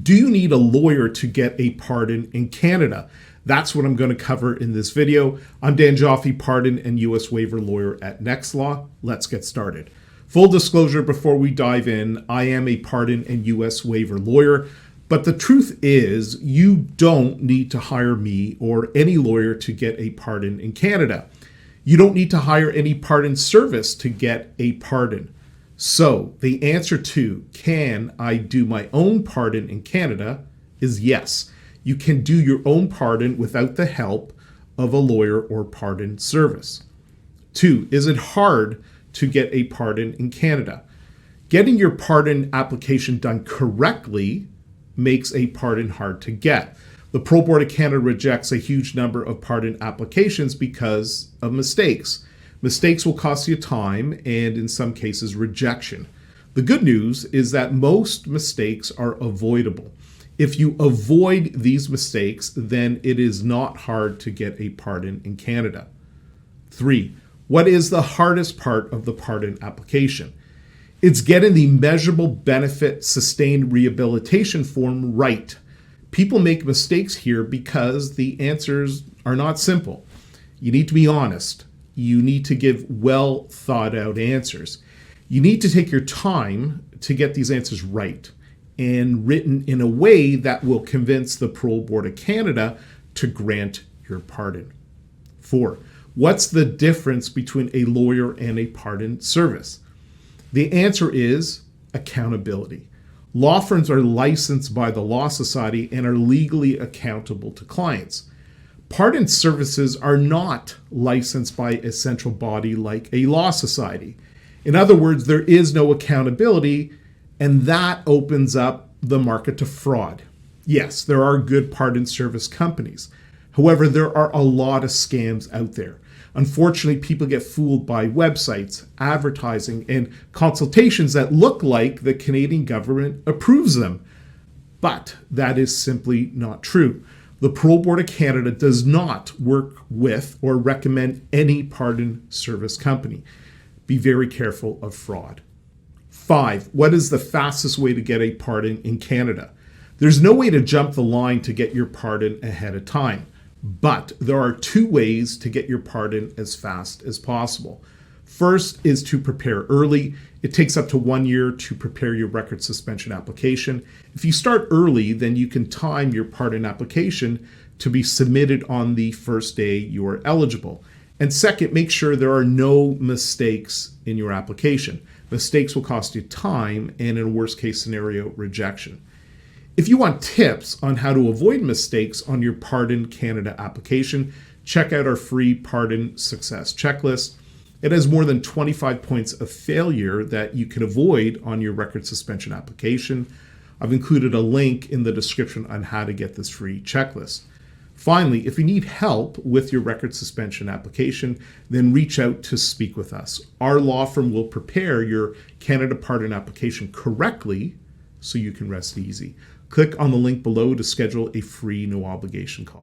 Do you need a lawyer to get a pardon in Canada? That's what I'm going to cover in this video. I'm Dan Joffe, Pardon and U.S. Waiver lawyer at NextLaw. Let's get started. Full disclosure before we dive in, I am a Pardon and U.S. Waiver lawyer, but the truth is you don't need to hire me or any lawyer to get a pardon in Canada. You don't need to hire any pardon service to get a pardon. So the answer to, can I do my own pardon in Canada, is yes. You can do your own pardon without the help of a lawyer or pardon service. 2, is it hard to get a pardon in Canada? Getting your pardon application done correctly makes a pardon hard to get. The Parole Board of Canada rejects a huge number of pardon applications because of mistakes. Mistakes will cost you time and, in some cases, rejection. The good news is that most mistakes are avoidable. If you avoid these mistakes, then it is not hard to get a pardon in Canada. 3, what is the hardest part of the pardon application? It's getting the measurable benefit sustained rehabilitation form right. People make mistakes here because the answers are not simple. You need to be honest. You need to give well thought out answers. You need to take your time to get these answers right and written in a way that will convince the Parole Board of Canada to grant your pardon. 4, what's the difference between a lawyer and a pardon service? The answer is accountability. Law firms are licensed by the Law Society and are legally accountable to clients. Pardon services are not licensed by a central body like a law society. In other words, there is no accountability, and that opens up the market to fraud. Yes, there are good pardon service companies. However, there are a lot of scams out there. Unfortunately, people get fooled by websites, advertising, and consultations that look like the Canadian government approves them. But that is simply not true. The Parole Board of Canada does not work with or recommend any pardon service company. Be very careful of fraud. 5, what is the fastest way to get a pardon in Canada? There's no way to jump the line to get your pardon ahead of time, but there are 2 ways to get your pardon as fast as possible. First is to prepare early. It takes up to 1 year to prepare your record suspension application. If you start early, then you can time your pardon application to be submitted on the first day you are eligible. And second, make sure there are no mistakes in your application. Mistakes will cost you time and, in a worst case scenario, rejection. If you want tips on how to avoid mistakes on your Pardon Canada application, check out our free Pardon Success Checklist. It has more than 25 points of failure that you can avoid on your record suspension application. I've included a link in the description on how to get this free checklist. Finally, if you need help with your record suspension application, then reach out to speak with us. Our law firm will prepare your Canada Pardon application correctly so you can rest easy. Click on the link below to schedule a free no obligation call.